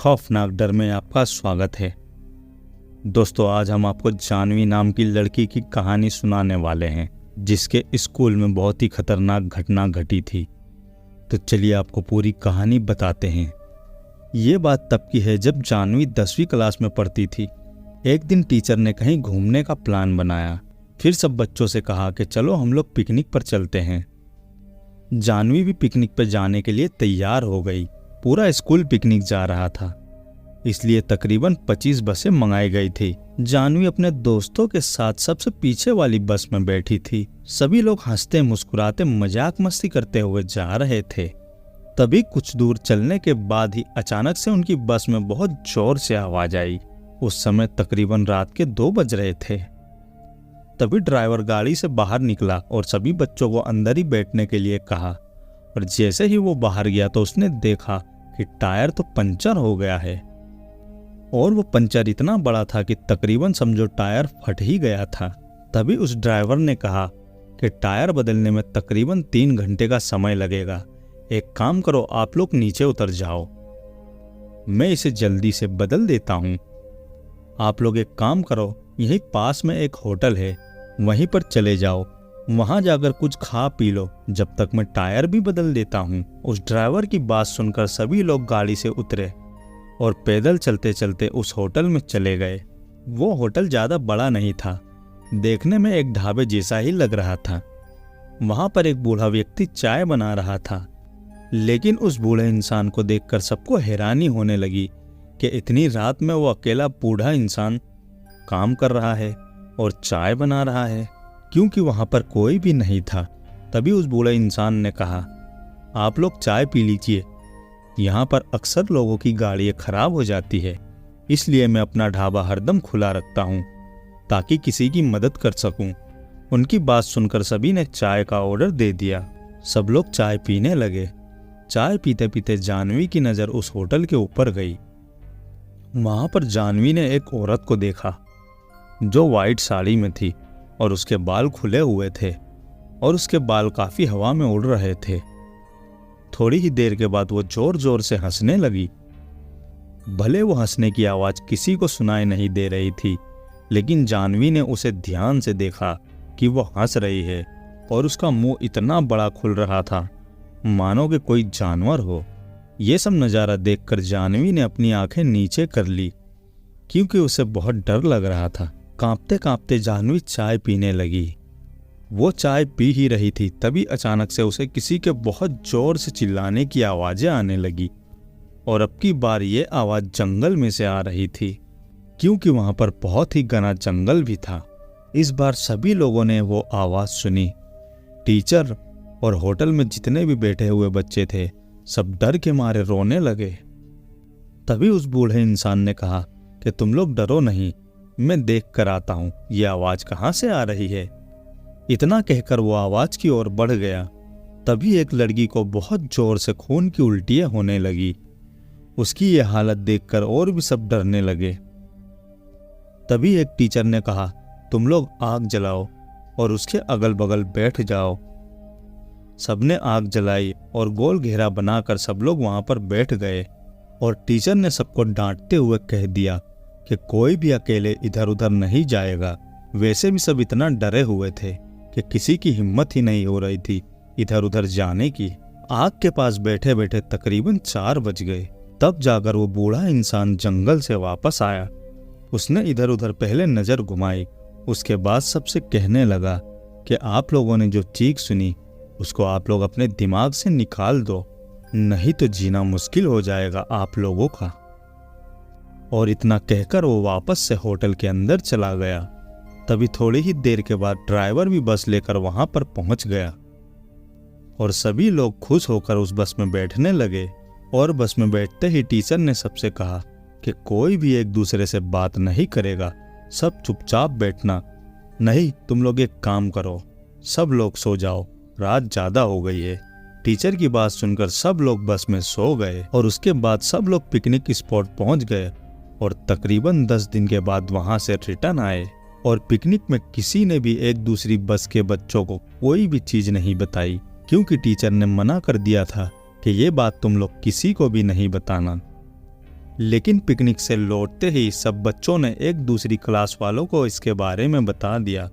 खौफनाक डर में आपका स्वागत है। दोस्तों, आज हम आपको जानवी नाम की लड़की की कहानी सुनाने वाले हैं जिसके स्कूल में बहुत ही खतरनाक घटना घटी थी। तो चलिए आपको पूरी कहानी बताते हैं। ये बात तब की है जब जानवी 10वीं क्लास में पढ़ती थी। एक दिन टीचर ने कहीं घूमने का प्लान बनाया। फिर सब बच्चों से कहा कि चलो हम लोग पिकनिक पर चलते हैं। जानवी भी पिकनिक पर जाने के लिए तैयार हो गई। पूरा स्कूल पिकनिक जा रहा था, इसलिए तकरीबन 25 बसें मंगाई गई थी। जानवी अपने दोस्तों के साथ सबसे पीछे वाली बस में बैठी थी। सभी लोग हंसते मुस्कुराते मजाक मस्ती करते हुए जा रहे थे। तभी कुछ दूर चलने के बाद ही अचानक से उनकी बस में बहुत जोर से आवाज आई। उस समय तकरीबन रात के 2 बज रहे थे। तभी ड्राइवर गाड़ी से बाहर निकला और सभी बच्चों को अंदर ही बैठने के लिए कहा। और जैसे ही वो बाहर गया तो उसने देखा कि टायर तो पंचर हो गया है, और वो पंचर इतना बड़ा था कि तकरीबन समझो टायर फट ही गया था। तभी उस ड्राइवर ने कहा कि टायर बदलने में तकरीबन 3 घंटे का समय लगेगा। एक काम करो, आप लोग नीचे उतर जाओ, मैं इसे जल्दी से बदल देता हूँ। आप लोग एक काम करो, यहीं पास में एक होटल है, वहीं पर चले जाओ, वहां जाकर कुछ खा पी लो, जब तक मैं टायर भी बदल देता हूँ। उस ड्राइवर की बात सुनकर सभी लोग गाड़ी से उतरे और पैदल चलते चलते उस होटल में चले गए। वो होटल ज्यादा बड़ा नहीं था, देखने में एक ढाबे जैसा ही लग रहा था। वहां पर एक बूढ़ा व्यक्ति चाय बना रहा था, लेकिन उस बूढ़े इंसान को देखकर सबको हैरानी होने लगी कि इतनी रात में वो अकेला बूढ़ा इंसान काम कर रहा है और चाय बना रहा है, क्योंकि वहां पर कोई भी नहीं था। तभी उस बूढ़े इंसान ने कहा, आप लोग चाय पी लीजिए, यहाँ पर अक्सर लोगों की गाड़ियाँ खराब हो जाती है, इसलिए मैं अपना ढाबा हरदम खुला रखता हूँ ताकि किसी की मदद कर सकूं। उनकी बात सुनकर सभी ने चाय का ऑर्डर दे दिया। सब लोग चाय पीने लगे। चाय पीते पीते जानवी की नज़र उस होटल के ऊपर गई। वहां पर जानवी ने एक औरत को देखा जो वाइट साड़ी में थी और उसके बाल खुले हुए थे और उसके बाल काफी हवा में उड़ रहे थे। थोड़ी ही देर के बाद वो जोर जोर से हंसने लगी। भले वो हंसने की आवाज किसी को सुनाई नहीं दे रही थी, लेकिन जानवी ने उसे ध्यान से देखा कि वो हंस रही है और उसका मुंह इतना बड़ा खुल रहा था मानो कि कोई जानवर हो। ये सब नज़ारा देखकर जानवी ने अपनी आंखें नीचे कर ली, क्योंकि उसे बहुत डर लग रहा था। कांपते कांपते जानवी चाय पीने लगी। वो चाय पी ही रही थी, तभी अचानक से उसे किसी के बहुत जोर से चिल्लाने की आवाजें आने लगी, और अब की बार ये आवाज जंगल में से आ रही थी, क्योंकि वहां पर बहुत ही घना जंगल भी था। इस बार सभी लोगों ने वो आवाज सुनी। टीचर और होटल में जितने भी बैठे हुए बच्चे थे, सब डर के मारे रोने लगे। तभी उस बूढ़े इंसान ने कहा कि तुम लोग डरो नहीं, मैं देख कर आता हूं ये आवाज कहां से आ रही है। इतना कहकर वो आवाज की ओर बढ़ गया। तभी एक लड़की को बहुत जोर से खून की उल्टियां होने लगी। उसकी ये हालत देखकर और भी सब डरने लगे। तभी एक टीचर ने कहा, तुम लोग आग जलाओ और उसके अगल बगल बैठ जाओ। सबने आग जलाई और गोल घेरा बनाकर सब लोग वहां पर बैठ गए, और टीचर ने सबको डांटते हुए कह दिया कि कोई भी अकेले इधर उधर नहीं जाएगा। वैसे भी सब इतना डरे हुए थे कि किसी की हिम्मत ही नहीं हो रही थी इधर उधर जाने की। आग के पास बैठे बैठे तकरीबन 4 बज गए। तब जाकर वो बूढ़ा इंसान जंगल से वापस आया। उसने इधर उधर पहले नजर घुमाई, उसके बाद सबसे कहने लगा कि आप लोगों ने जो चीख सुनी उसको आप लोग अपने दिमाग से निकाल दो, नहीं तो जीना मुश्किल हो जाएगा आप लोगों का। और इतना कहकर वो वापस से होटल के अंदर चला गया। तभी थोड़ी ही देर के बाद ड्राइवर भी बस लेकर वहां पर पहुंच गया, और सभी लोग खुश होकर उस बस में बैठने लगे। और बस में बैठते ही टीचर ने सबसे कहा कि कोई भी एक दूसरे से बात नहीं करेगा, सब चुपचाप बैठना। नहीं, तुम लोग एक काम करो, सब लोग सो जाओ, रात ज्यादा हो गई है। टीचर की बात सुनकर सब लोग बस में सो गए, और उसके बाद सब लोग पिकनिक स्पॉट पहुंच गए, और तकरीबन 10 दिन के बाद वहां से रिटर्न आए। और पिकनिक में किसी ने भी एक दूसरी बस के बच्चों को कोई भी चीज नहीं बताई, क्योंकि टीचर ने मना कर दिया था कि ये बात तुम लोग किसी को भी नहीं बताना। लेकिन पिकनिक से लौटते ही सब बच्चों ने एक दूसरी क्लास वालों को इसके बारे में बता दिया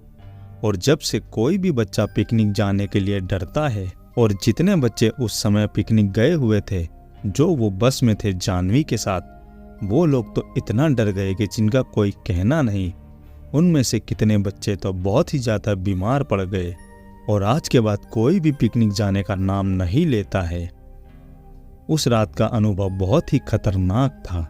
और जब से कोई भी बच्चा पिकनिक जाने के लिए डरता है। और जितने बच्चे उस समय पिकनिक गए हुए थे, जो वो बस में थे जानवी के साथ, वो लोग तो इतना डर गए कि जिनका कोई कहना नहीं। उनमें से कितने बच्चे तो बहुत ही ज़्यादा बीमार पड़ गए और आज के बाद कोई भी पिकनिक जाने का नाम नहीं लेता है। उस रात का अनुभव बहुत ही खतरनाक था।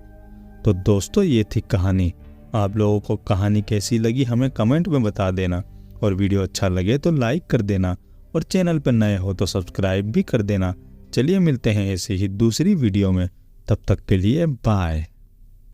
तो दोस्तों, ये थी कहानी। आप लोगों को कहानी कैसी लगी हमें कमेंट में बता देना और वीडियो अच्छा लगे तो लाइक कर देना और चैनल पर नए हो तो सब्सक्राइब भी कर देना। चलिए मिलते हैं ऐसे ही दूसरी वीडियो में, तब तक के लिए बाय।